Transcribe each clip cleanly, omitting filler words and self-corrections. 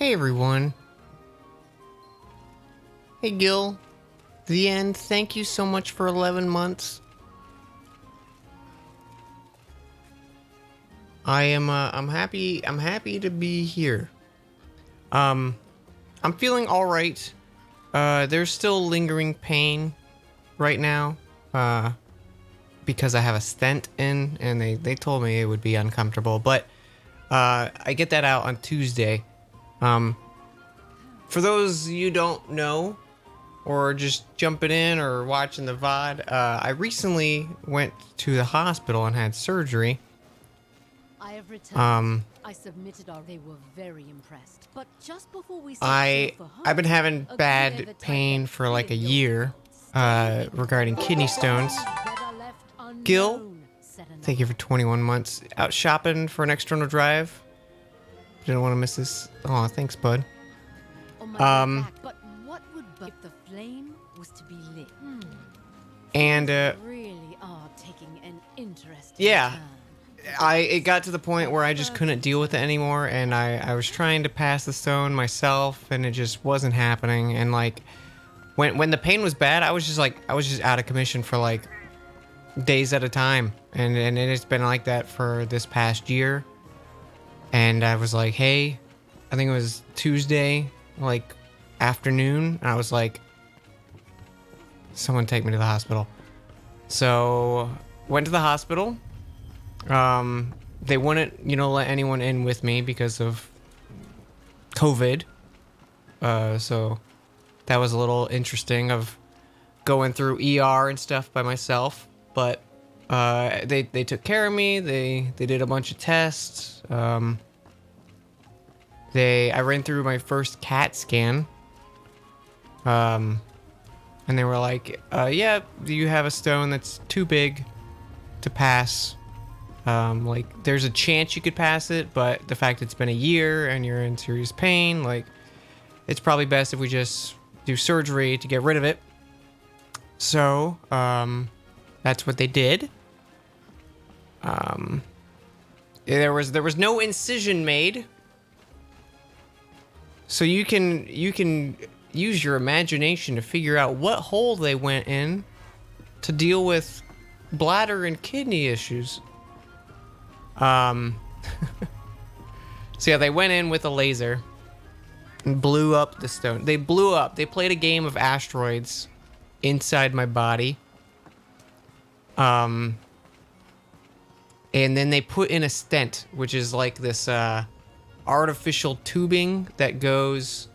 Hey everyone. Hey Gil. The end. Thank you so much for 11 months. I'm happy to be here. I'm feeling all right. There's still lingering pain right now. Because I have a stent in, and they told me it would be uncomfortable, but I get that out on Tuesday. For those you don't know, or just jumping in or watching the VOD, I recently went to the hospital and had surgery. I have returned. I submitted our. They were very impressed. But just before we I've been having bad pain for like a year, regarding kidney stones. Gil, thank you for 21 months. Out shopping for an external drive. Didn't want to miss this. Oh, thanks, bud. But what would if the flame was to be lit? And Really are taking an interest. yeah, it got to the point where I just couldn't deal with it anymore, and I was trying to pass the stone myself, and it just wasn't happening. And like, when the pain was bad, I was just out of commission for like days at a time, and it's been like that for this past year. And I was like, hey, I think it was Tuesday, like afternoon, and I was like, someone take me to the hospital. So went to the hospital. They wouldn't, let anyone in with me because of COVID. So that was a little interesting of going through ER and stuff by myself. But they took care of me. They did a bunch of tests. I ran through my first CAT scan. And they were like, yeah, you have a stone that's too big to pass. Like, there's a chance you could pass it, but the fact it's been a year and you're in serious pain, like, it's probably best if we just do surgery to get rid of it. So, that's what they did. There was no incision made. So you can use your imagination to figure out what hole they went in to deal with bladder and kidney issues. So yeah, they went in with a laser and blew up the stone. They blew up. They played a game of asteroids inside my body. And then they put in a stent, which is like this artificial tubing that goes.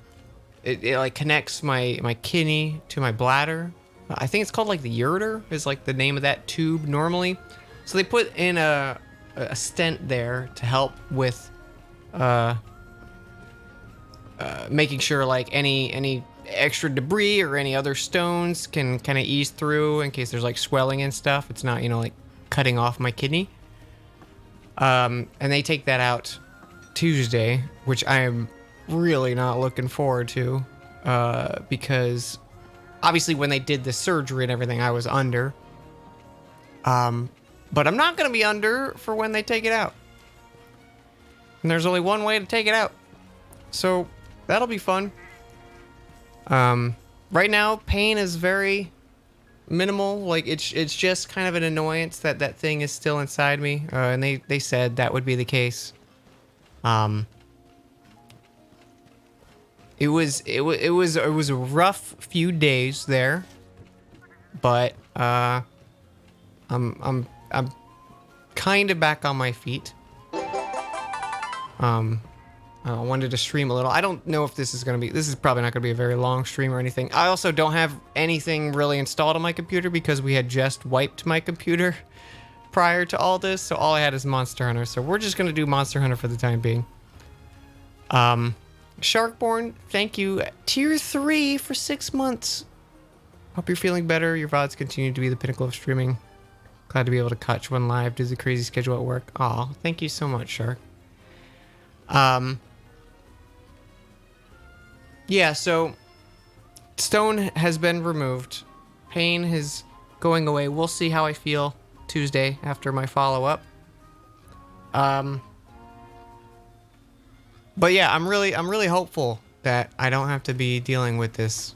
It like connects my kidney to my bladder. I think it's called like the ureter is like the name of that tube normally. So they put in a stent there to help with making sure like any extra debris or any other stones can kind of ease through in case there's like swelling and stuff. It's not, like cutting off my kidney. And they take that out Tuesday, which I am really not looking forward to, because obviously when they did the surgery and everything, I was under. But I'm not going to be under for when they take it out. And there's only one way to take it out. So that'll be fun. Right now, pain is very minimal. Like, it's just kind of an annoyance that thing is still inside me. And they said that would be the case. It was a rough few days there, but I'm kind of back on my feet. I wanted to stream a little. I don't know if this is probably not gonna be a very long stream or anything. I also don't have anything really installed on my computer because we had just wiped my computer prior to all this, so all I had is Monster Hunter. So we're just gonna do Monster Hunter for the time being. Sharkborn, thank you. Tier 3 for 6 months. Hope you're feeling better. Your VODs continue to be the pinnacle of streaming. Glad to be able to catch one live due to the crazy schedule at work. Aw, thank you so much, Shark. Yeah, so stone has been removed. Pain is going away. We'll see how I feel Tuesday after my follow-up. But yeah, I'm really hopeful that I don't have to be dealing with this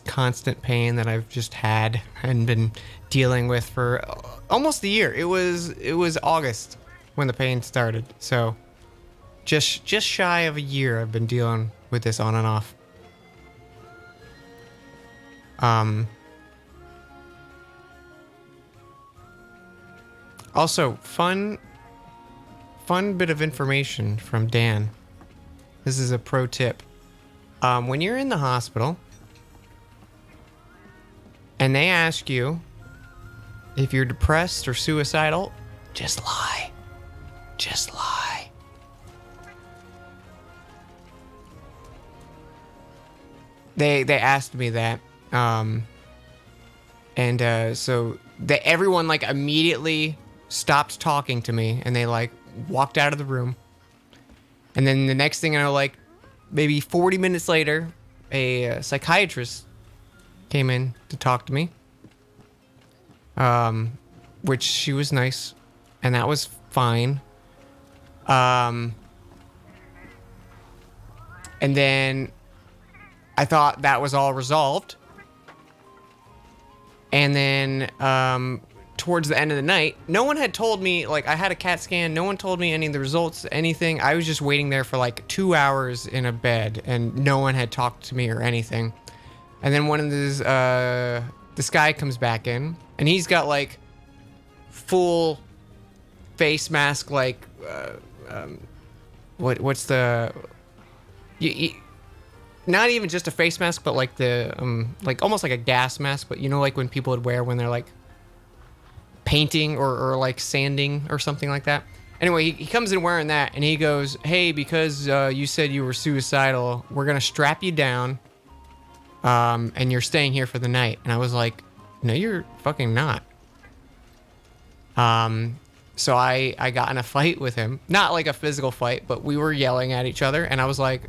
constant pain that I've just had and been dealing with for almost a year. It was August when the pain started. So just shy of a year I've been dealing with this on and off. Also, fun bit of information from Dan. This is a pro tip. When you're in the hospital and they ask you if you're depressed or suicidal, just lie. Just lie. They asked me that. So everyone like immediately stopped talking to me and they like walked out of the room. And then the next thing I know, like maybe 40 minutes later, a psychiatrist came in to talk to me. Which she was nice, and that was fine. And then I thought that was all resolved. And then towards the end of the night, no one had told me, like I had a CAT scan, no one told me any of the results, anything. I was just waiting there for like 2 hours in a bed and no one had talked to me or anything. And then one of these, this guy comes back in and he's got like full face mask, like, what's the, not even just a face mask, but like the, like almost like a gas mask, but you know, like when people would wear when they're like painting or like sanding or something like that. Anyway, he comes in wearing that and he goes, hey, because you said you were suicidal, we're going to strap you down and you're staying here for the night. And I was like, no, you're fucking not. So I got in a fight with him, not like a physical fight, but we were yelling at each other. And I was like,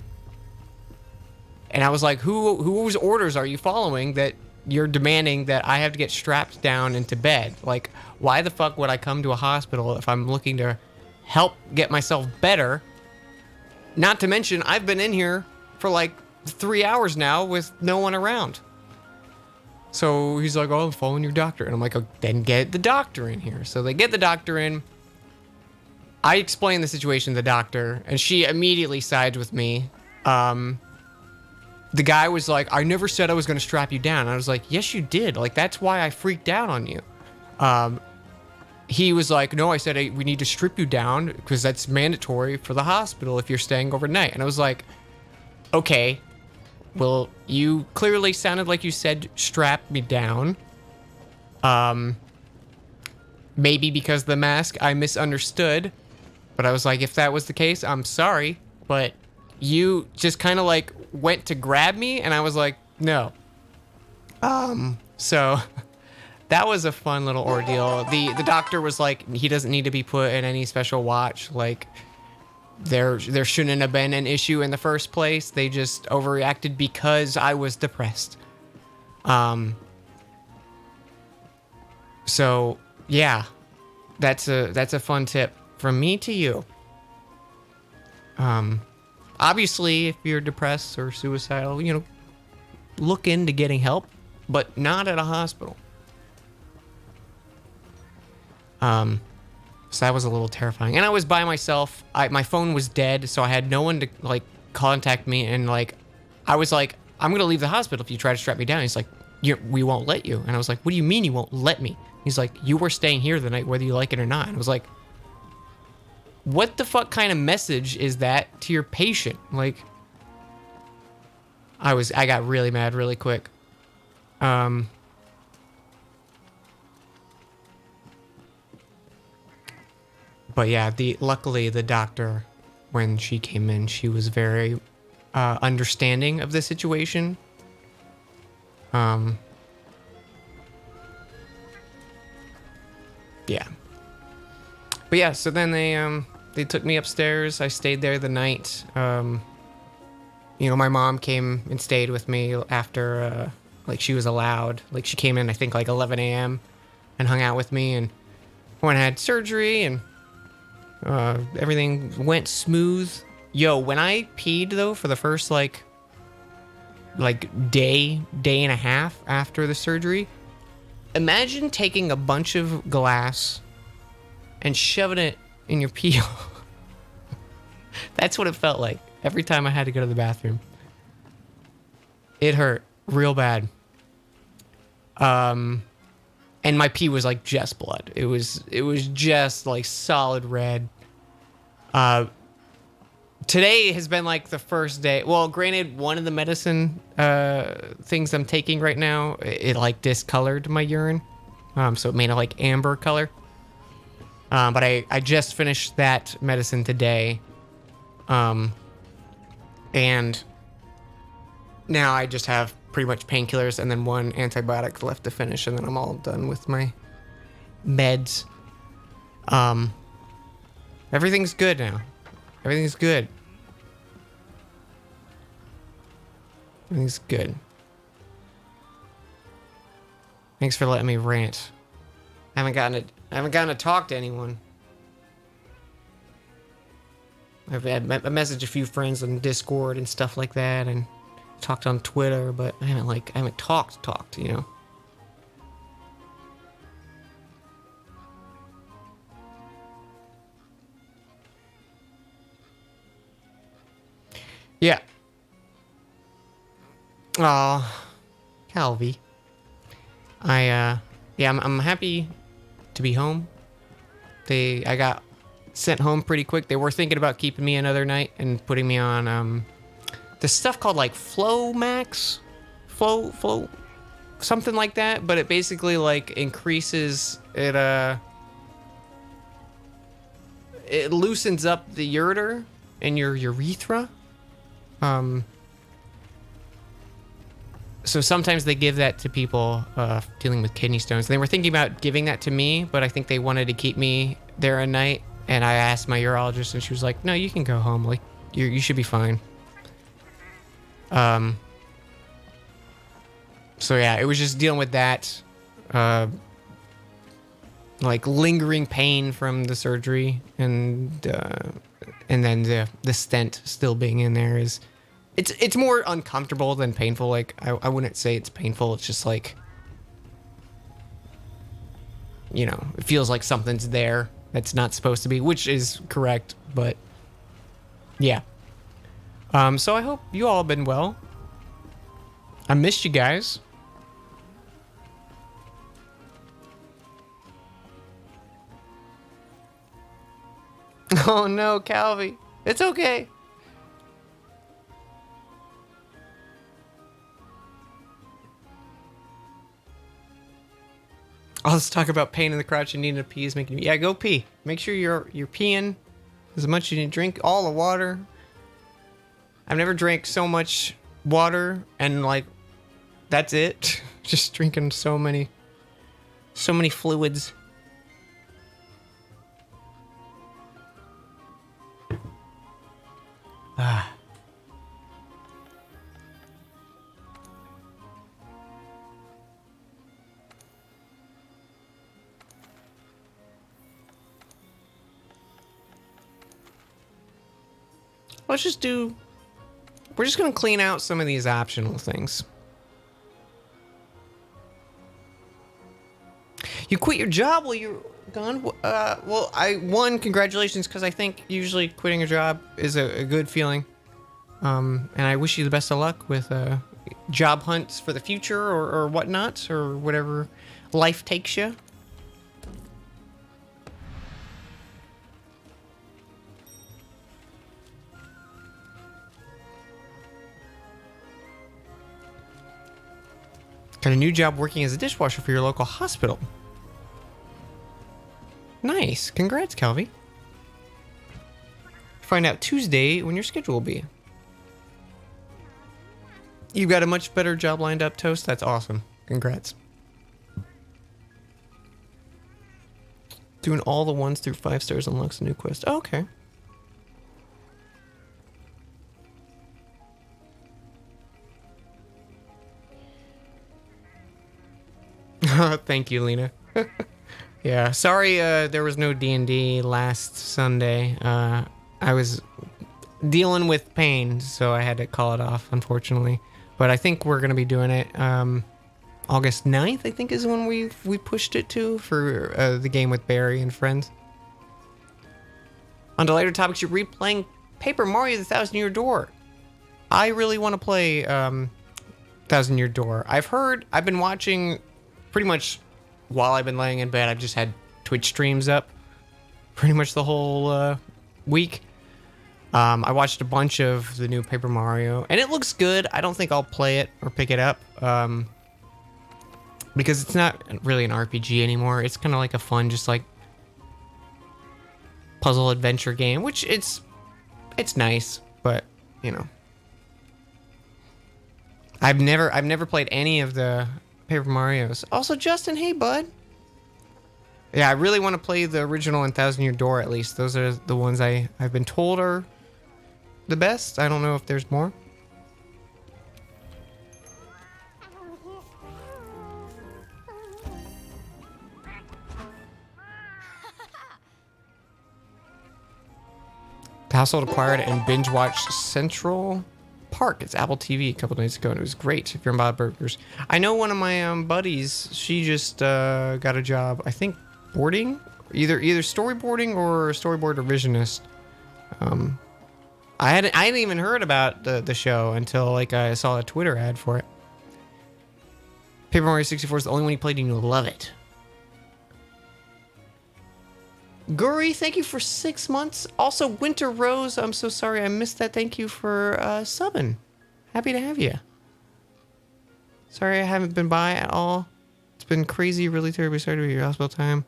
whose orders are you following that you're demanding that I have to get strapped down into bed? Like, why the fuck would I come to a hospital if I'm looking to help get myself better? Not to mention, I've been in here for like 3 hours now with no one around. So he's like, oh, I'm following your doctor. And I'm like, oh, then get the doctor in here. So they get the doctor in. I explain the situation to the doctor, and she immediately sides with me. The guy was like, I never said I was going to strap you down. And I was like, yes, you did. Like, that's why I freaked out on you. He was like, no, I said, hey, we need to strip you down because that's mandatory for the hospital if you're staying overnight. And I was like, okay, well, you clearly sounded like you said strap me down. Maybe because of the mask, I misunderstood. But I was like, if that was the case, I'm sorry. But you just kind of like went to grab me and I was like, no. So that was a fun little ordeal. The doctor was like, he doesn't need to be put in any special watch. Like there shouldn't have been an issue in the first place. They just overreacted because I was depressed. So yeah, that's a fun tip from me to you. Obviously, if you're depressed or suicidal, you know, look into getting help, but not at a hospital. So that was a little terrifying. And I was by myself. My phone was dead, so I had no one to, like, contact me. And, like, I was like, I'm going to leave the hospital if you try to strap me down. He's like, we won't let you. And I was like, what do you mean you won't let me? He's like, you were staying here the night, whether you like it or not. And I was like, what the fuck kind of message is that to your patient? Like, I got really mad really quick. But yeah, luckily the doctor, when she came in, she was very understanding of the situation. Yeah. But yeah, so then they took me upstairs. I stayed there the night. You know, my mom came and stayed with me after, like, she was allowed. Like, she came in, I think, like 11 a.m. and hung out with me. And when I had surgery and everything went smooth, Yo, when I peed though for the first like day and a half after the surgery, imagine taking a bunch of glass and shoving it in your pee hole. That's what it felt like every time I had to go to the bathroom. It hurt real bad. And my pee was like just blood. It was just like solid red. Today has been like the first day. Well, granted, one of the medicine things I'm taking right now, it like discolored my urine. So it made it like amber color. But I just finished that medicine today. And now I just have pretty much painkillers and then one antibiotic left to finish, and then I'm all done with my meds. Everything's good now. Everything's good. Everything's good. Thanks for letting me rant. I haven't gotten to talk to anyone. I messaged a few friends on Discord and stuff like that, and talked on Twitter, but I haven't talked, you know. Yeah. Oh, Calvi. I'm happy to be home. I got sent home pretty quick. They were thinking about keeping me another night and putting me on this stuff called like Flow Max, Flow, something like that. But it basically like increases it. It loosens up the ureter and your urethra. So sometimes they give that to people dealing with kidney stones. They were thinking about giving that to me, but I think they wanted to keep me there a night. And I asked my urologist, and she was like, "No, you can go home. Like, you should be fine." So yeah, it was just dealing with that, like lingering pain from the surgery, and then the stent still being in there is. It's more uncomfortable than painful. Like, I wouldn't say it's painful. It's just like, you know, it feels like something's there that's not supposed to be, which is correct, but yeah. So I hope you all have been well. I missed you guys. Oh no, Calvi. It's okay. Oh, let's talk about pain in the crotch and needing to pee is making me. Yeah, go pee. Make sure you're peeing as much as you need to drink. All the water. I've never drank so much water and like that's it. Just drinking so many fluids. Ah. Let's just do... We're just going to clean out some of these optional things. You quit your job while you're gone? Well, congratulations, because I think usually quitting a job is a good feeling. And I wish you the best of luck with job hunts for the future or whatnot, or whatever life takes you. Got a new job working as a dishwasher for your local hospital. Nice. Congrats, Calvi. Find out Tuesday when your schedule will be. You've got a much better job lined up, Toast. That's awesome. Congrats. Doing all the 1s through 5 stars unlocks a new quest. Oh, okay. Thank you, Lena. Yeah, sorry there was no D&D last Sunday. I was dealing with pain, so I had to call it off, unfortunately. But I think we're gonna be doing it. August 9th, I think, is when we pushed it to for the game with Barry and friends. On to later topics, you're replaying Paper Mario: The Thousand Year Door. I really want to play Thousand Year Door. I've been watching pretty much while I've been laying in bed. I've just had Twitch streams up pretty much the whole week. I watched a bunch of the new Paper Mario, and it looks good. I don't think I'll play it or pick it up because it's not really an RPG anymore. It's kind of like a fun, just like puzzle adventure game, which it's nice, but you know, I've never played any of the Paper Marios. Also, Justin, hey bud. Yeah, I really want to play the original and Thousand Year Door at least. Those are the ones I've been told are the best. I don't know if there's more. The household acquired and binge watched Central Park. It's Apple TV a couple days ago, and it was great. If you're in Bob Burgers, I know one of my buddies. She just got a job. I think boarding, either storyboarding or storyboard revisionist. I hadn't even heard about the show until like I saw a Twitter ad for it. Paper Mario 64 is the only one you played and you love it. Guri, thank you for 6 months. Also, Winter Rose, I'm so sorry I missed that. Thank you for subbing. Happy to have you. Sorry I haven't been by at all. It's been crazy, really terribly sorry to be your hospital time.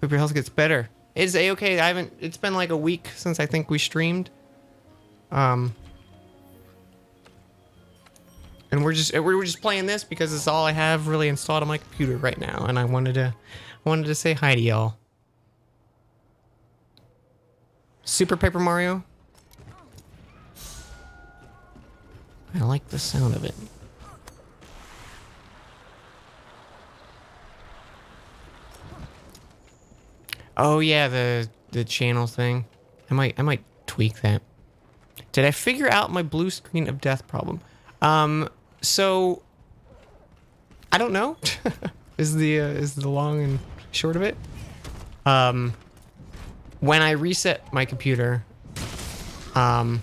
Hope your health gets better. It's A-okay. It's been like a week since I think we streamed. And we're just playing this because it's all I have really installed on my computer right now, and I wanted to say hi to y'all. Super Paper Mario. I like the sound of it. Oh yeah, the channel thing. I might tweak that. Did I figure out my blue screen of death problem? So I don't know. is the long and short of it. When I reset my computer, I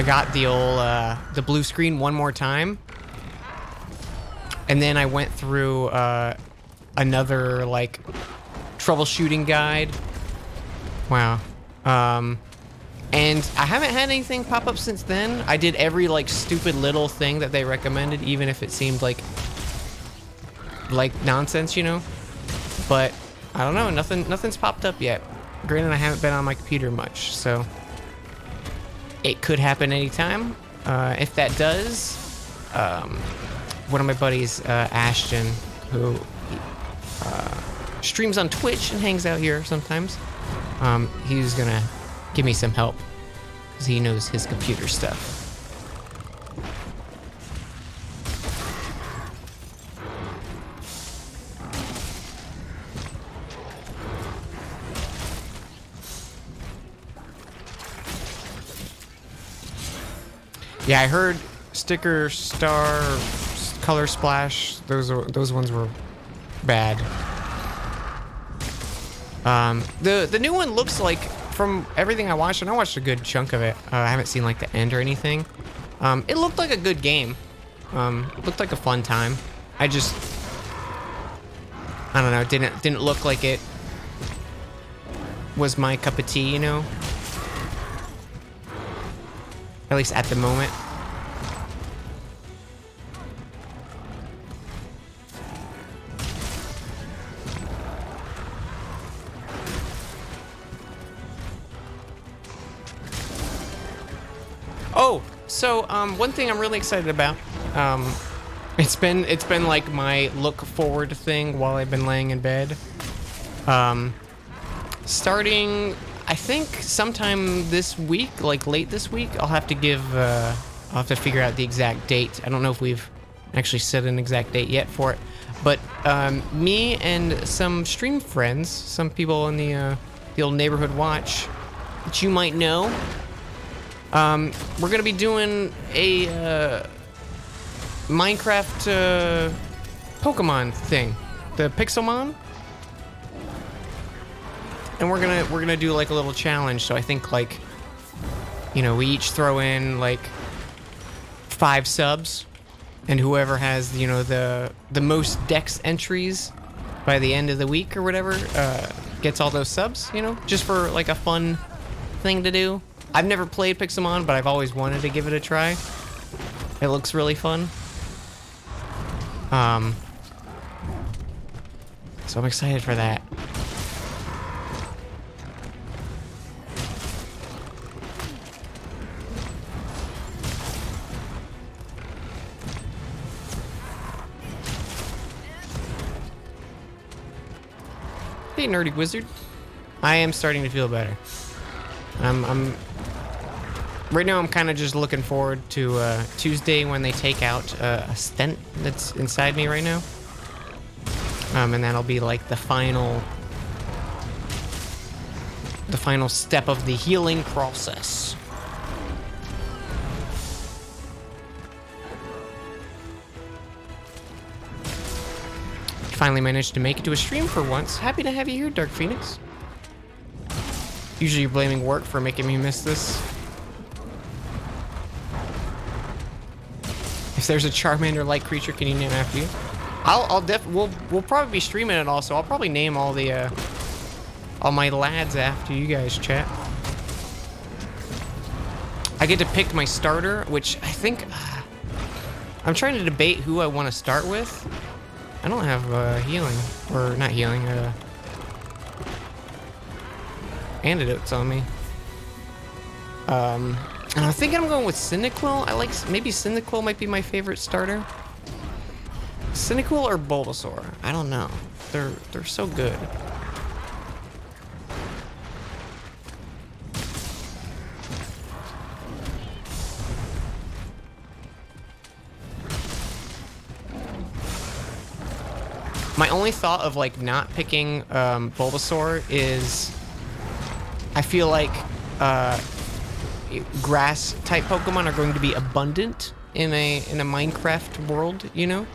got the old the blue screen one more time, and then I went through another like troubleshooting guide. Wow. And I haven't had anything pop up since then. I did every like stupid little thing that they recommended, even if it seemed like nonsense, you know. But I don't know, nothing's popped up yet. Granted, I haven't been on my computer much, so it could happen anytime. If that does, one of my buddies, Ashton, who streams on Twitch and hangs out here sometimes, he's gonna give me some help because he knows his computer stuff. Yeah, I heard Sticker Star, Color Splash. Those ones were bad. The new one looks like, from everything I watched, and I watched a good chunk of it. I haven't seen like the end or anything. It looked like a good game. It looked like a fun time. I don't know. It didn't look like it was my cup of tea, you know. At least at the moment. Oh, so one thing I'm really excited about. It's been like my look forward thing while I've been laying in bed. Starting, I think sometime this week, like late this week, I'll have to figure out the exact date. I don't know if we've actually set an exact date yet for it, but me and some stream friends, some people in the old neighborhood watch, that you might know. We're gonna be doing a Minecraft Pokemon thing, the Pixelmon, and we're gonna do like a little challenge. So I think like, you know, we each throw in like 5 subs, and whoever has, you know, the most Dex entries by the end of the week or whatever gets all those subs. You know, just for like a fun thing to do. I've never played Pixelmon, but I've always wanted to give it a try. It looks really fun. So I'm excited for that. Hey, nerdy wizard. I am starting to feel better. I'm right now I'm kind of just looking forward to Tuesday when they take out a stent that's inside me right now. And that'll be like the final step of the healing process. Finally managed to make it to a stream for once. Happy to have you here, Dark Phoenix. Usually you're blaming work for making me miss this. If there's a Charmander-like creature, can you name after you? We'll probably be streaming it also. I'll probably name all my lads after you guys, chat. I get to pick my starter, which I think I'm trying to debate who I want to start with. I don't have healing, or not healing, antidotes on me. And I think I'm going with Cyndaquil. Maybe Cyndaquil might be my favorite starter. Cyndaquil or Bulbasaur? I don't know. They're so good. My only thought of like not picking Bulbasaur is I feel like grass type Pokemon are going to be abundant in a Minecraft world, you know?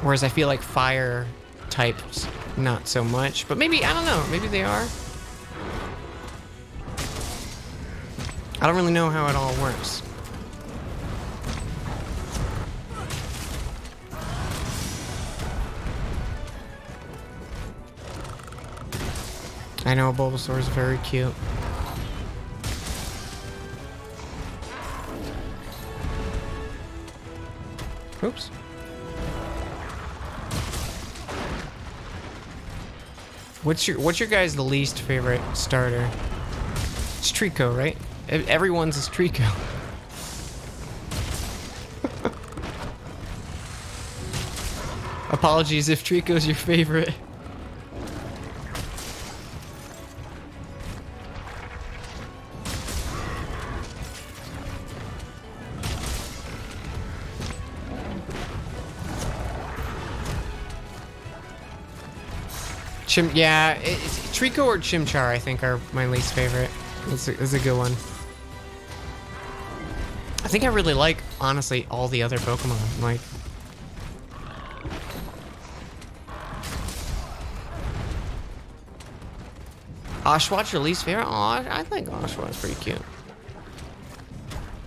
Whereas I feel like fire types not so much, but maybe, I don't know, maybe they are. I don't really know how it all works. I know Bulbasaur is very cute. Oops. What's your guys' least favorite starter? It's Trico, right? Everyone's is Trico. Apologies if Trico's your favorite. Yeah, Trico or Chimchar, I think, are my least favorite. It's a good one. I think I really like, honestly, all the other Pokemon. Like, Oshawott, your least favorite? Oh, I think Oshawott's pretty cute.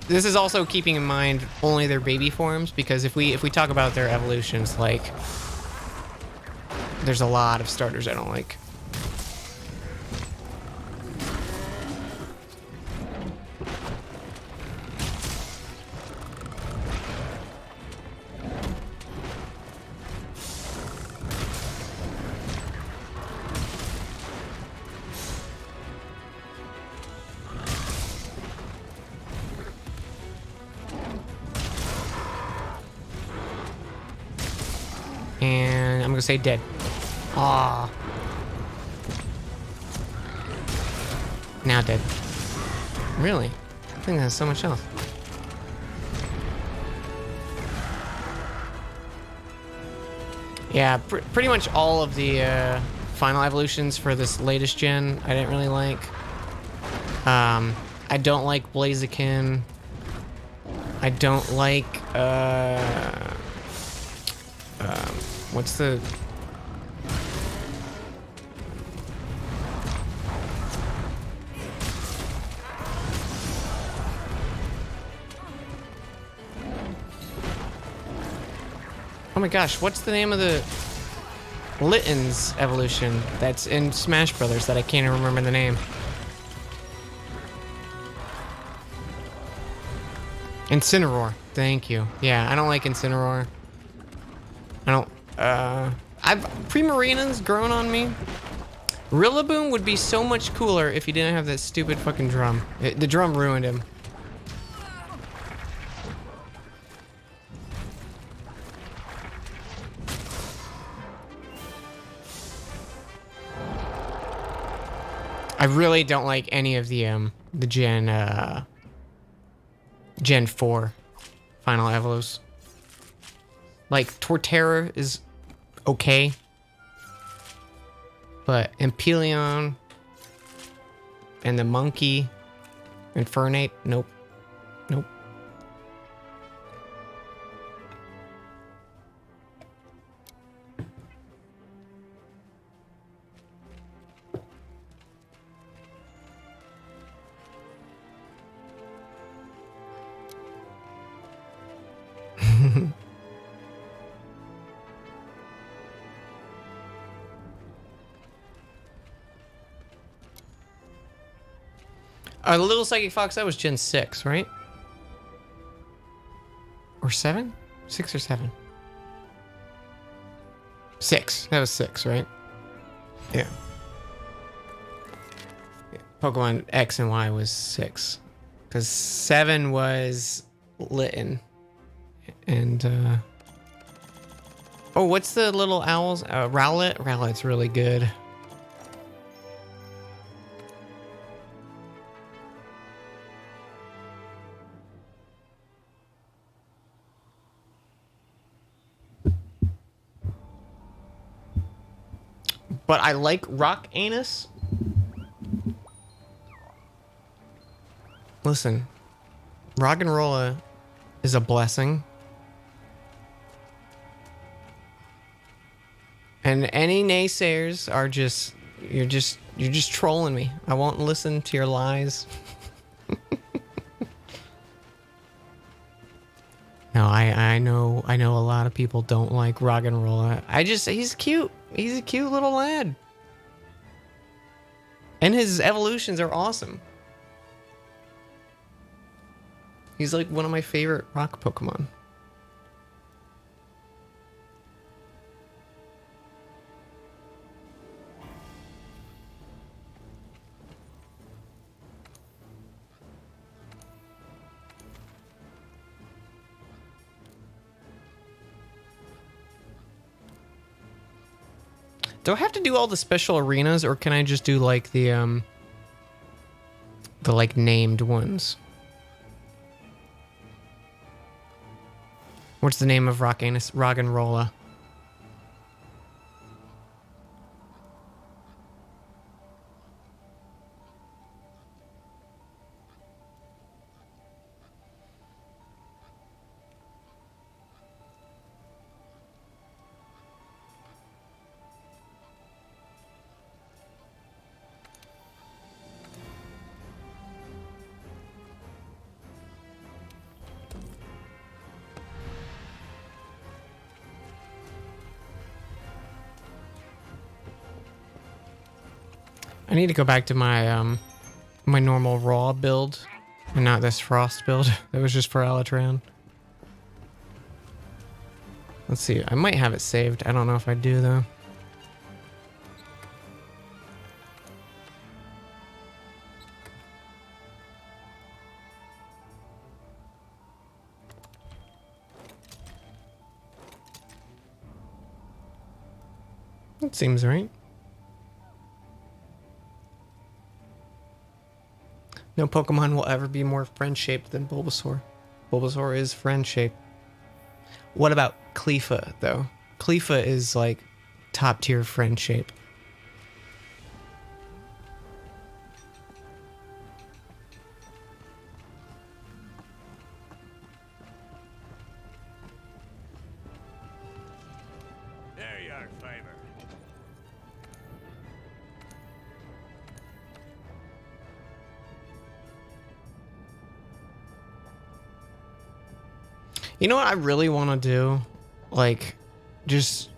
This is also keeping in mind only their baby forms, because if we talk about their evolutions, like, there's a lot of starters I don't like. And I'm gonna say dead. Ah. Now dead. Really? I think that's so much health. Yeah, pretty much all of the final evolutions for this latest gen, I didn't really like. I don't like Blaziken. I don't like, what's the... Oh my gosh, what's the name of the Litten's evolution that's in Smash Brothers that I can't even remember the name? Incineroar. Thank you. Yeah, I don't like Incineroar. I don't, Primarina's grown on me. Rillaboom would be so much cooler if he didn't have that stupid fucking drum. The drum ruined him. I really don't like any of the Gen 4 final evos. Like, Torterra is okay. But Empyrean and the Monkey, Infernape, nope. Nope. The Little Psychic Fox, that was Gen 6, right? Or 7? 6 or 7? 6. That was 6, right? Yeah. Pokemon X and Y was 6. Because 7 was Litten. And, oh, what's the little owls? Rowlet? Rowlet's really good. But I like Rock Anus. Listen, Roggenrola is a blessing. And any naysayers are just you're just trolling me. I won't listen to your lies. No, I know a lot of people don't like Roggenrola. He's cute. He's a cute little lad. And his evolutions are awesome. He's like one of my favorite rock Pokemon. Do I have to do all the special arenas, or can I just do like the like named ones? What's the name of Roggenrola? I need to go back to my my normal raw build and not this frost build that was just for Alatran. Let's see, I might have it saved. I don't know if I do though. That seems right. No Pokemon will ever be more friend-shaped than Bulbasaur. Bulbasaur is friend-shaped. What about Cleafa, though? Cleafa is, like, top-tier friend-shape. our favor. You know what I really want to do? Like, just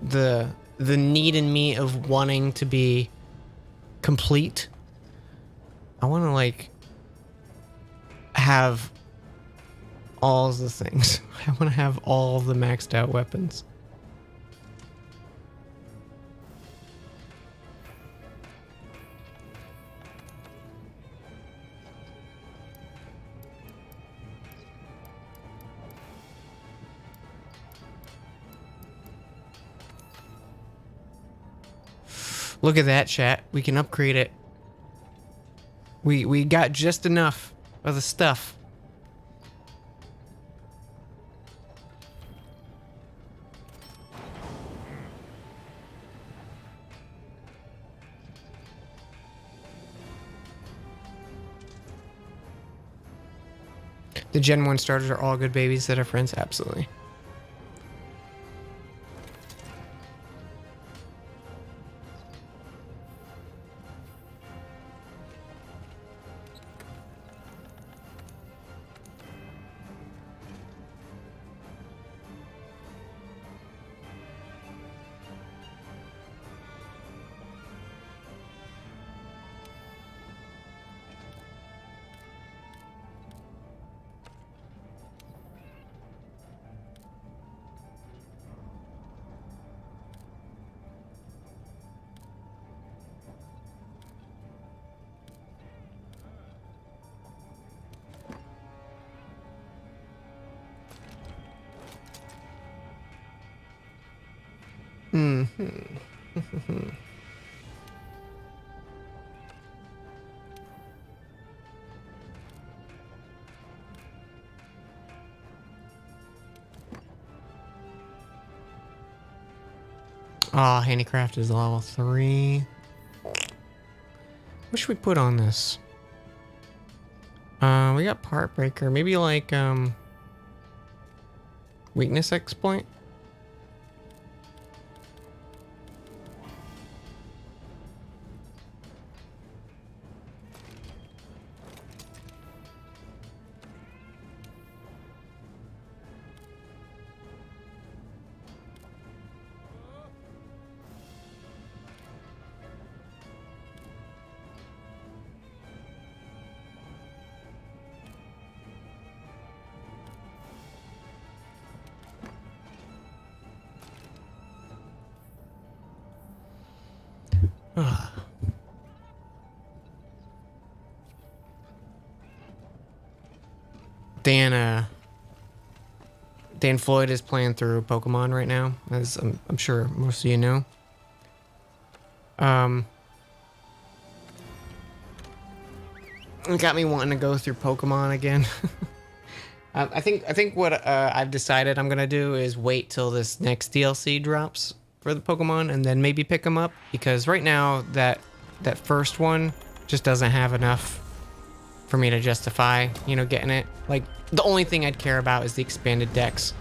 the need in me of wanting to be complete. I want to like have all the things. I want to have all the maxed out weapons. Look at that, chat. We can upgrade it. We got just enough of the stuff. The Gen 1 starters are all good babies that are friends? Absolutely. Oh, handicraft is level 3. What should we put on this? We got part breaker. Maybe like weakness exploit. Dan Floyd is playing through Pokemon right now, as I'm sure most of you know. It got me wanting to go through Pokemon again. I think what I've decided I'm gonna do is wait till this next DLC drops for the Pokemon and then maybe pick them up, because right now that first one just doesn't have enough for me to justify, you know, getting it. Like, the only thing I'd care about is the expanded decks.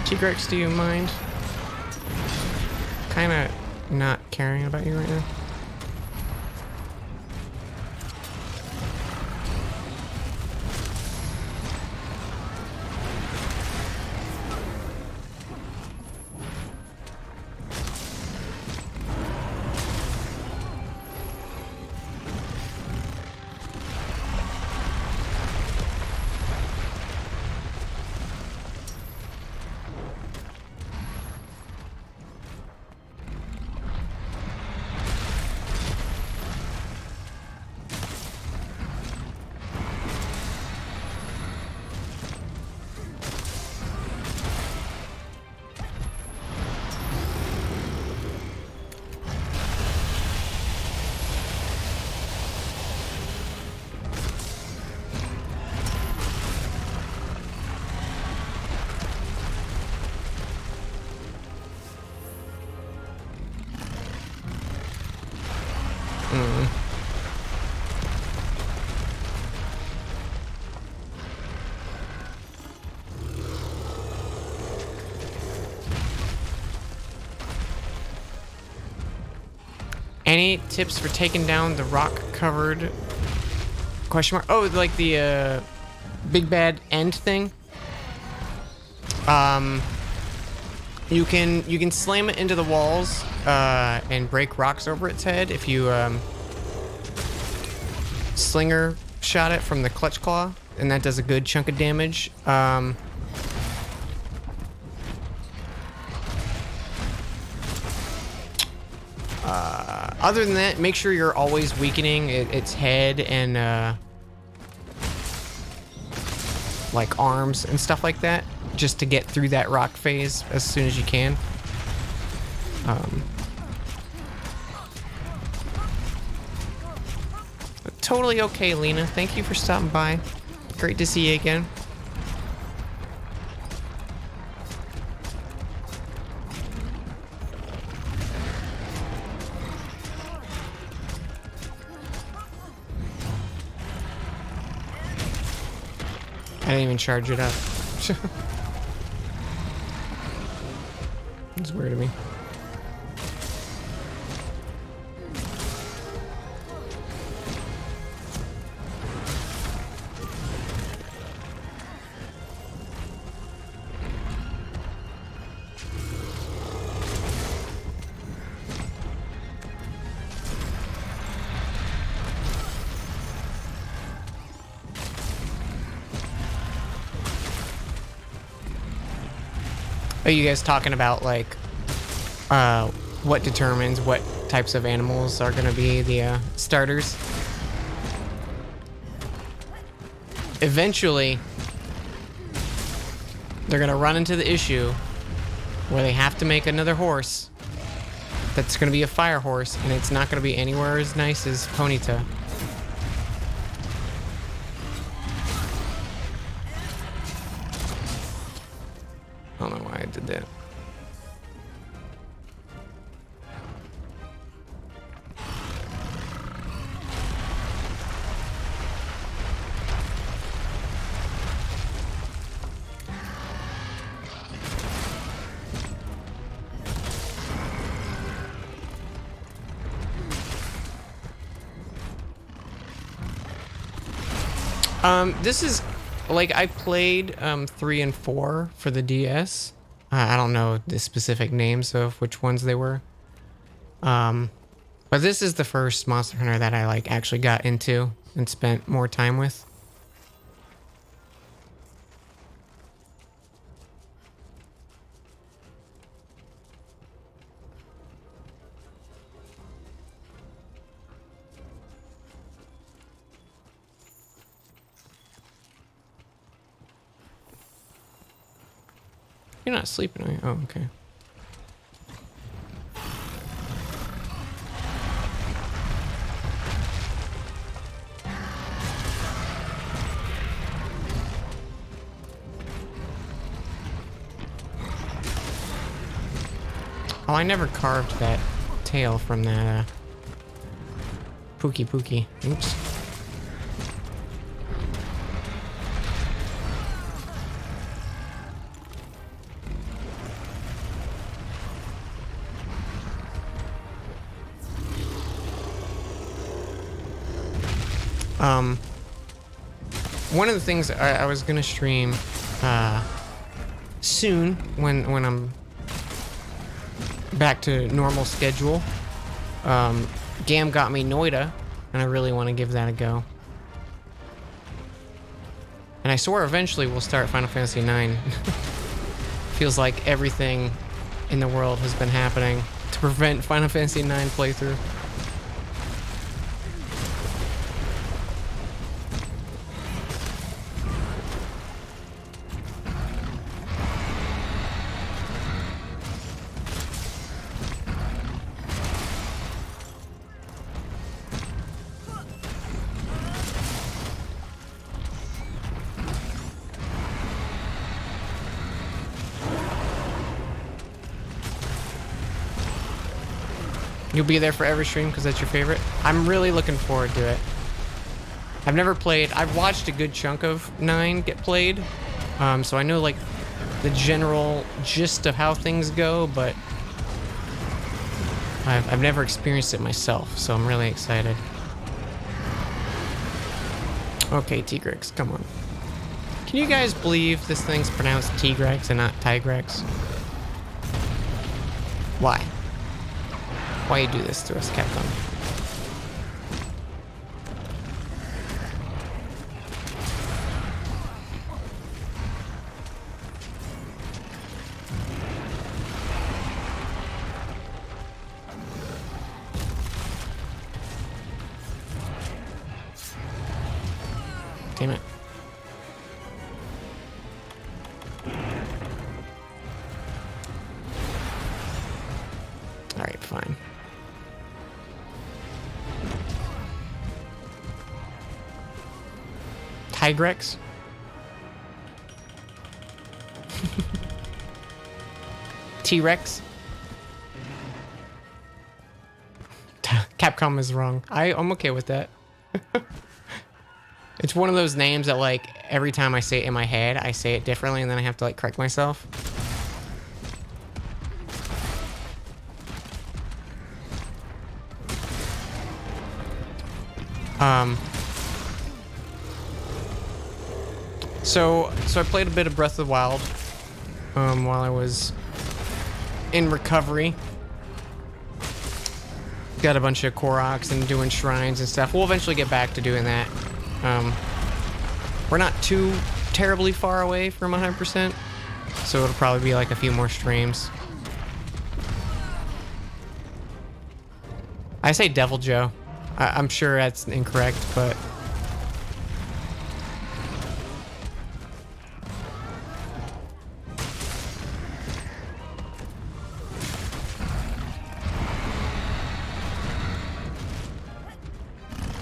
T-Rex, do you mind? Kinda not caring about you right now. Any tips for taking down the rock-covered question mark? Oh, like the big bad end thing. You can slam it into the walls and break rocks over its head if you slinger shot it from the clutch claw, and that does a good chunk of damage. Other than that, make sure you're always weakening its head and like arms and stuff like that, just to get through that rock phase as soon as you can. Totally okay, Lena. Thank you for stopping by. Great to see you again. I didn't even charge it up. It's weird to me. Are you guys talking about like what determines what types of animals are going to be the starters? Eventually, they're going to run into the issue where they have to make another horse that's going to be a fire horse, and it's not going to be anywhere as nice as Ponyta. I don't know why I did that. This is like I played 3 and 4 for the DS. I don't know the specific names of which ones they were. But this is the first Monster Hunter that I like actually got into and spent more time with. You're not sleeping, are you? Oh, okay. Oh, I never carved that tail from that Pookie. Oops. One of the things I was gonna stream soon when I'm back to normal schedule. Gam got me Noida, and I really want to give that a go. And I swear eventually we'll start Final Fantasy IX. Feels like everything in the world has been happening to prevent Final Fantasy IX playthrough. You'll be there for every stream because that's your favorite? I'm really looking forward to it. I've never played. I've watched a good chunk of 9 get played. So I know like the general gist of how things go, but I've never experienced it myself, so I'm really excited. Okay, Tigrex, come on. Can you guys believe this thing's pronounced Tigrex and not Tigrex? Why? Why you do this to us, Capcom? Damn it. Alright, fine. Tigrex? T-Rex? Capcom is wrong. I'm okay with that. It's one of those names that, like, every time I say it in my head, I say it differently, and then I have to, like, correct myself. So I played a bit of Breath of the Wild, while I was in recovery. Got a bunch of Koroks and doing shrines and stuff. We'll eventually get back to doing that. We're not too terribly far away from 100%, so it'll probably be like a few more streams. I say Devil Joe. I'm sure that's incorrect, but...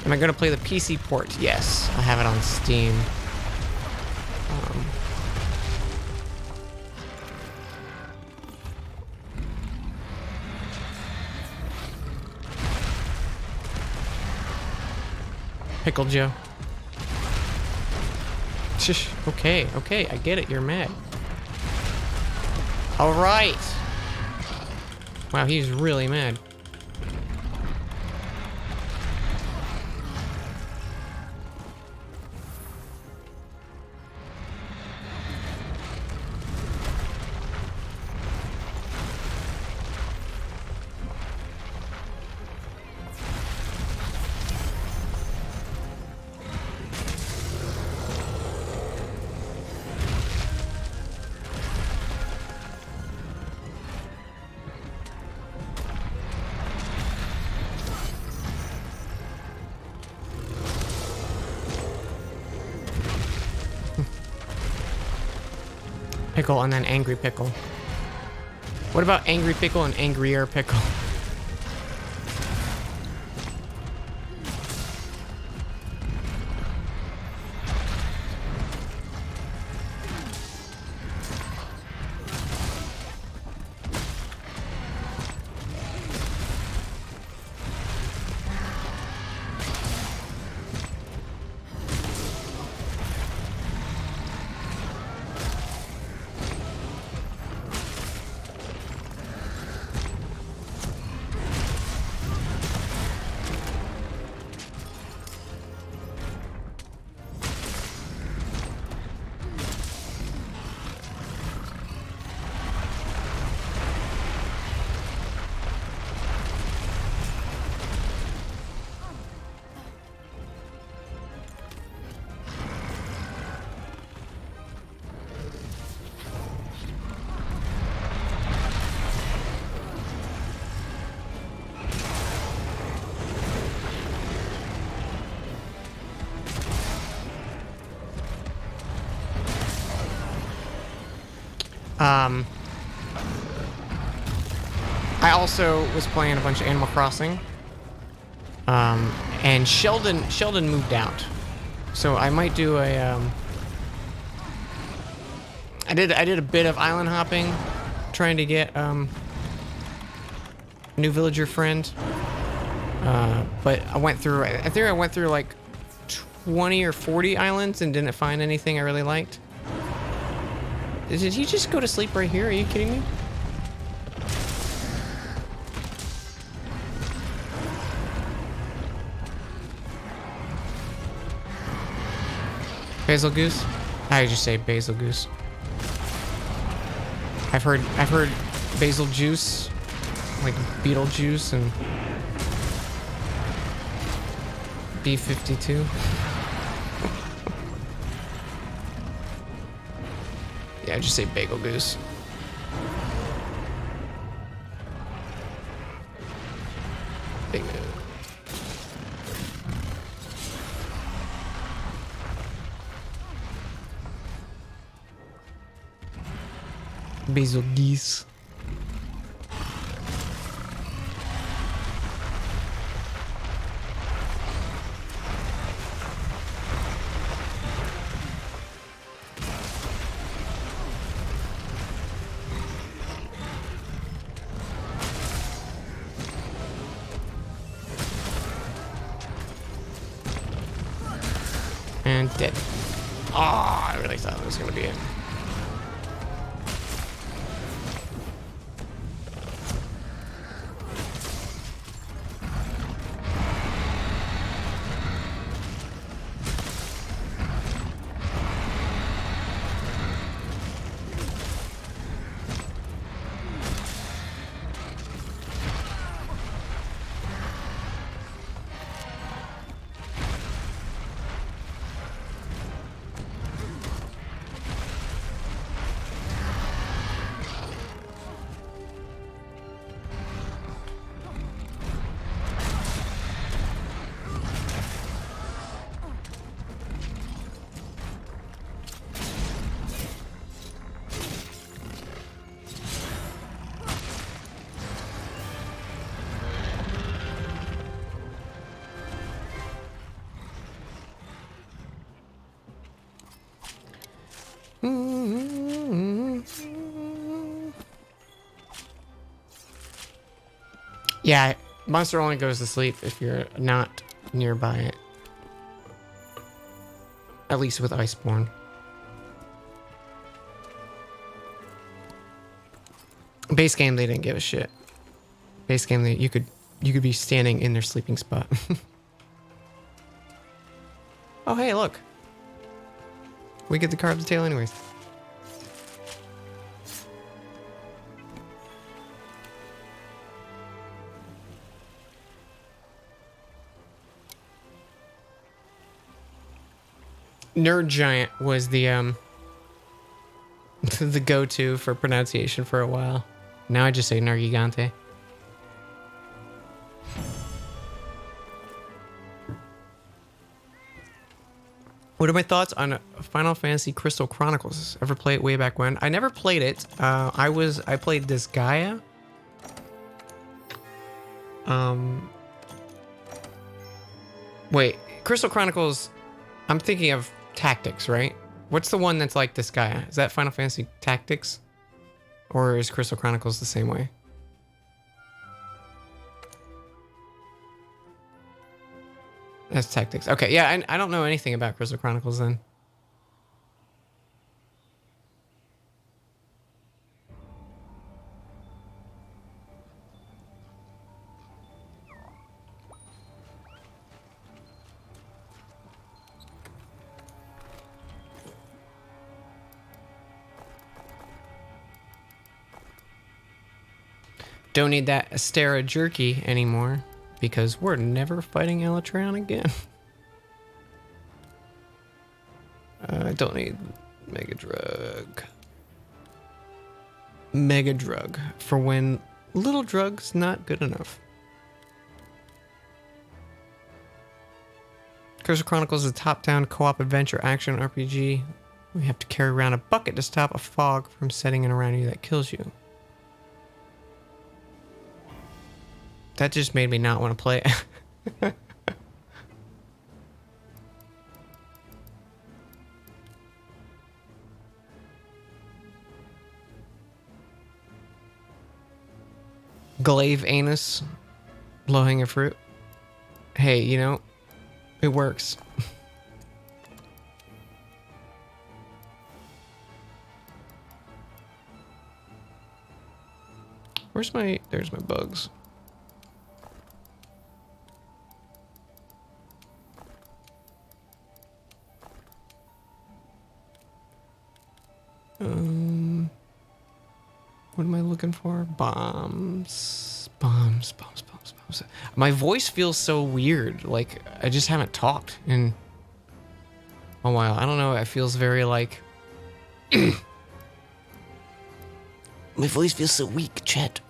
Am I going to play the PC port? Yes, I have it on Steam. Pickle Joe. Shush. Okay, I get it. You're mad. All right. Wow, he's really mad. Pickle and then Angry Pickle. What about Angry Pickle and Angrier Pickle? I also was playing a bunch of Animal Crossing, and Sheldon moved out, so I might do a. I did a bit of island hopping, trying to get a new villager friend, but I went through. I think I went through like 20 or 40 islands and didn't find anything I really liked. Did he just go to sleep right here? Are you kidding me? Basil goose? I just say basil goose. I've heard basil juice, like beetle juice and B52. Yeah, I just say bagel goose. Big move. Basil geese. And dead. Oh, I really thought it was gonna be it. Yeah, monster only goes to sleep if you're not nearby it. At least with Iceborne. Base game, they didn't give a shit. Base game, you could be standing in their sleeping spot. Oh, hey, look. We get to carve the tail anyways. Nerd Giant was the the go-to for pronunciation for a while. Now I just say Nergigante. What are my thoughts on Final Fantasy Crystal Chronicles? Ever play it way back when? I never played it. I played this Gaia. Wait, Crystal Chronicles. I'm thinking of Tactics, right? What's the one that's like this Gaia? Is that Final Fantasy Tactics, or is Crystal Chronicles the same way? That's Tactics. Okay, yeah, I don't know anything about Crystal Chronicles then. Don't need that Astera jerky anymore because we're never fighting Elatron again. I don't need Mega Drug. Mega Drug for when Little Drug's not good enough. Crystal Chronicles is a top-down co-op adventure action RPG. We have to carry around a bucket to stop a fog from setting in around you that kills you. That just made me not want to play it. Glaive anus. Low-hanging fruit. Hey, you know, it works. There's my bugs. What am I looking for? Bombs. Bombs. Bombs. Bombs. Bombs. My voice feels so weird. Like, I just haven't talked in a while. I don't know. It feels very like... My voice feels so weak, Chet.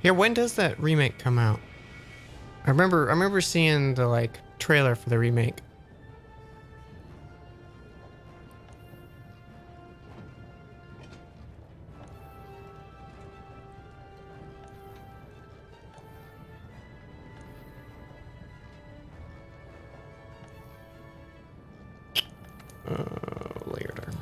Yeah, when does that remake come out? I remember seeing the like trailer for the remake. Layered armor.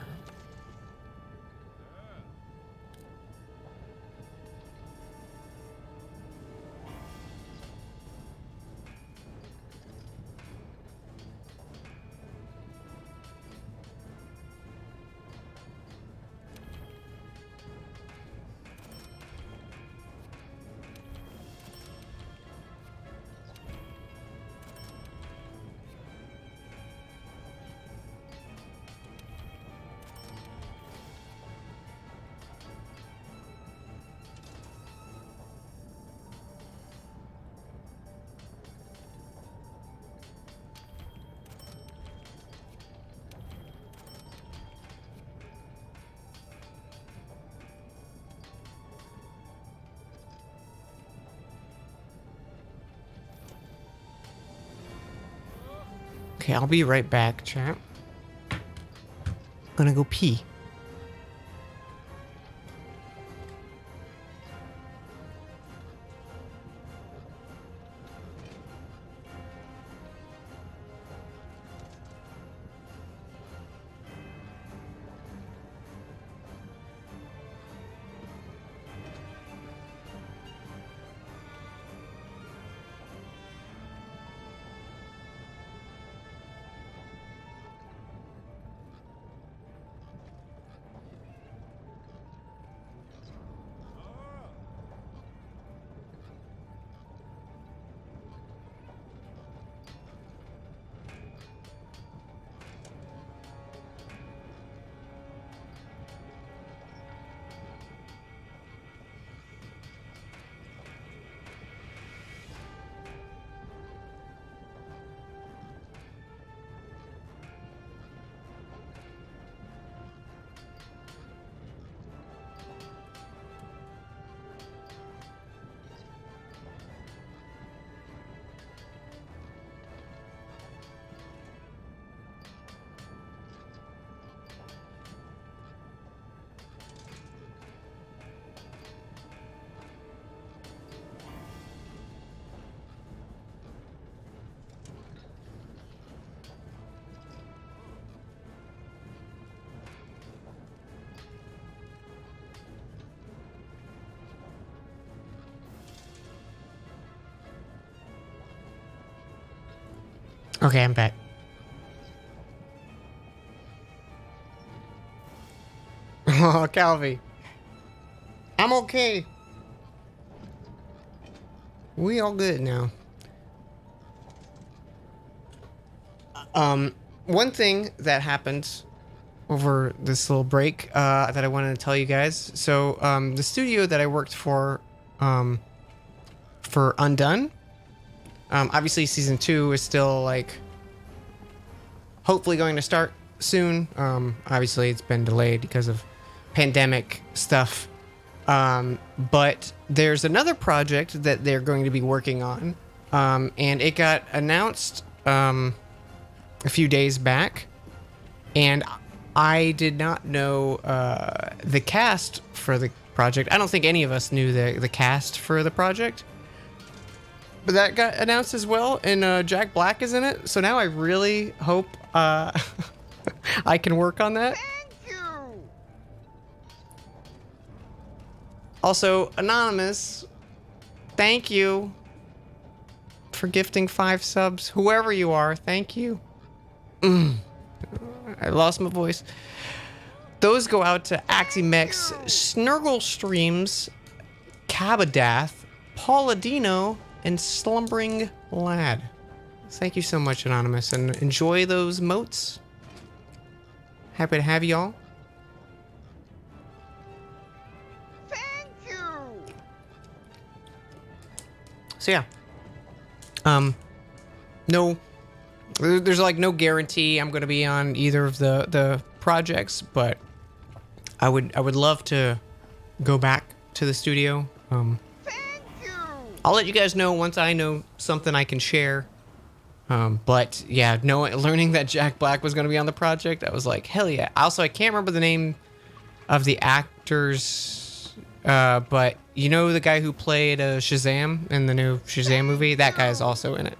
Okay, I'll be right back, chat. Gonna go pee. Okay, I'm back. Oh, Calvi. I'm okay. We all good now. One thing that happened over this little break that I wanted to tell you guys. So, the studio that I worked for Undone, obviously season 2 is still like hopefully going to start soon. Obviously it's been delayed because of pandemic stuff. But there's another project that they're going to be working on. And it got announced a few days back. And I did not know the cast for the project. I don't think any of us knew the cast for the project. But that got announced as well, and Jack Black is in it. So now I really hope I can work on that. Thank you. Also, Anonymous, thank you for gifting 5 subs. Whoever you are, thank you. I lost my voice. Those go out to Aximex, Snurgle Streams, Cabadath, Pauladino, and Slumbering Lad. Thank you so much, Anonymous, and enjoy those moats. Happy to have y'all. Thank you. So yeah. No, there's like no guarantee I'm gonna be on either of the projects, but I would love to go back to the studio. Thank you. I'll let you guys know once I know something I can share. But yeah, learning that Jack Black was gonna be on the project, I was like, hell yeah. Also, I can't remember the name of the actors, but you know the guy who played Shazam in the new Shazam movie? That guy is also in it.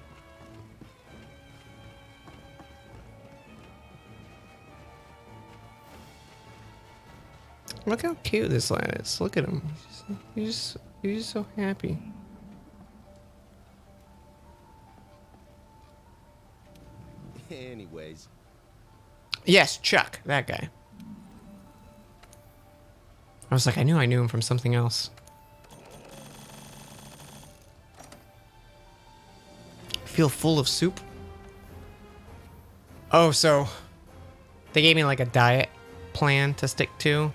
Look how cute this lad is. Look at him. He's just so happy. Anyways. Yes, Chuck, that guy. I was like, I knew him from something else. Feel full of soup. Oh, so they gave me like a diet plan to stick to.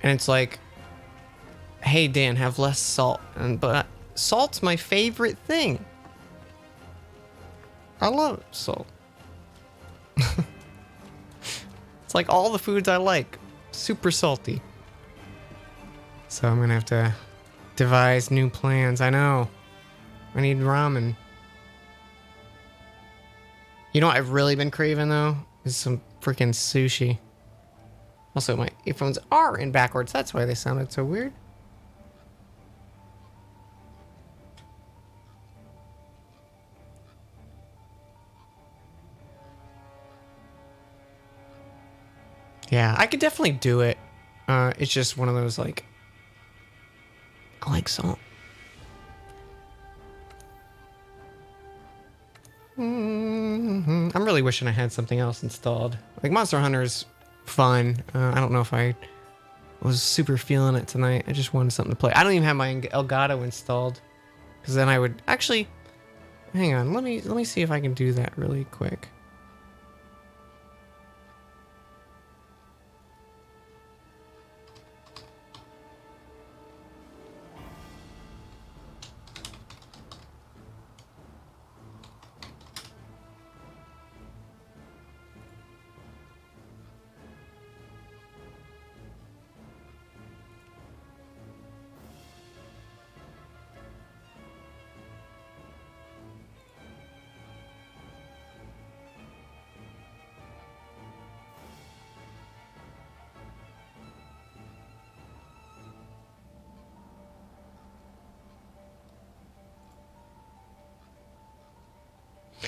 And it's like, hey Dan, have less salt. But salt's my favorite thing. I love salt. It's like all the foods I like. Super salty. So I'm gonna have to devise new plans. I know. I need ramen. You know what I've really been craving though? Is some freaking sushi. Also, my earphones are in backwards. That's why they sounded so weird. Yeah, I could definitely do it. It's just one of those, like, I like salt. I'm really wishing I had something else installed. Like, Monster Hunter's fun. I don't know if I was super feeling it tonight. I just wanted something to play. I don't even have my Elgato installed, because then I would actually. Hang on, let me see if I can do that really quick.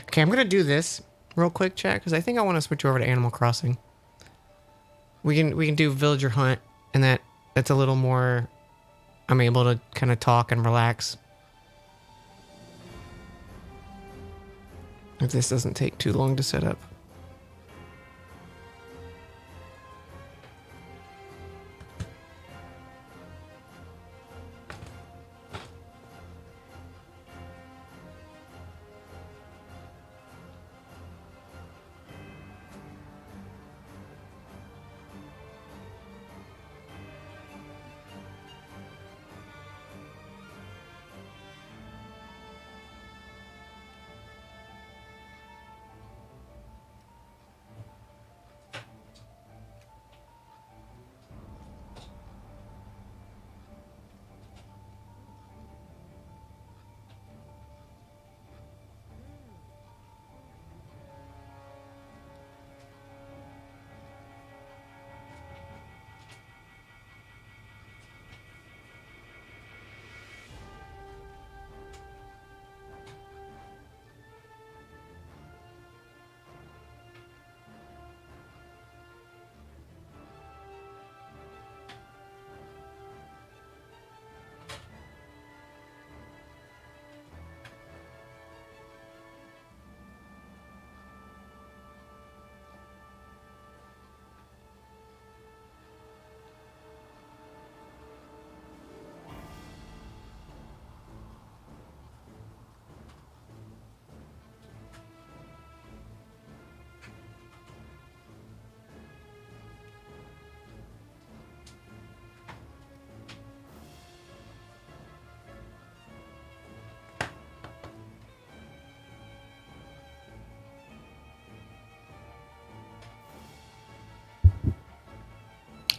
Okay, I'm gonna do this real quick, chat, because I think I want to switch over to Animal Crossing. We can do Villager Hunt, and that's a little more. I'm able to kind of talk and relax. If this doesn't take too long to set up.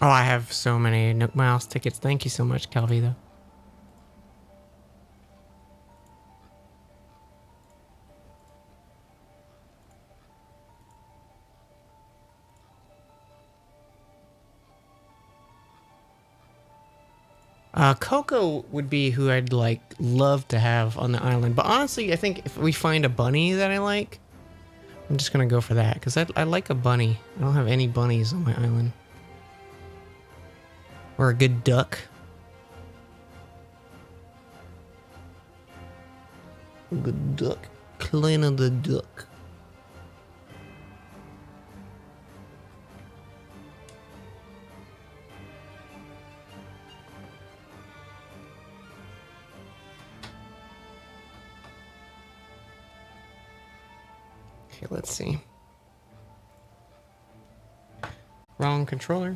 Oh, I have so many Nook Miles tickets. Thank you so much, Calvito. Coco would be who I'd like love to have on the island. But honestly, I think if we find a bunny that I like, I'm just gonna go for that because I like a bunny. I don't have any bunnies on my island. Or a good duck. A good duck. Clean of the duck. Okay, let's see. Wrong controller.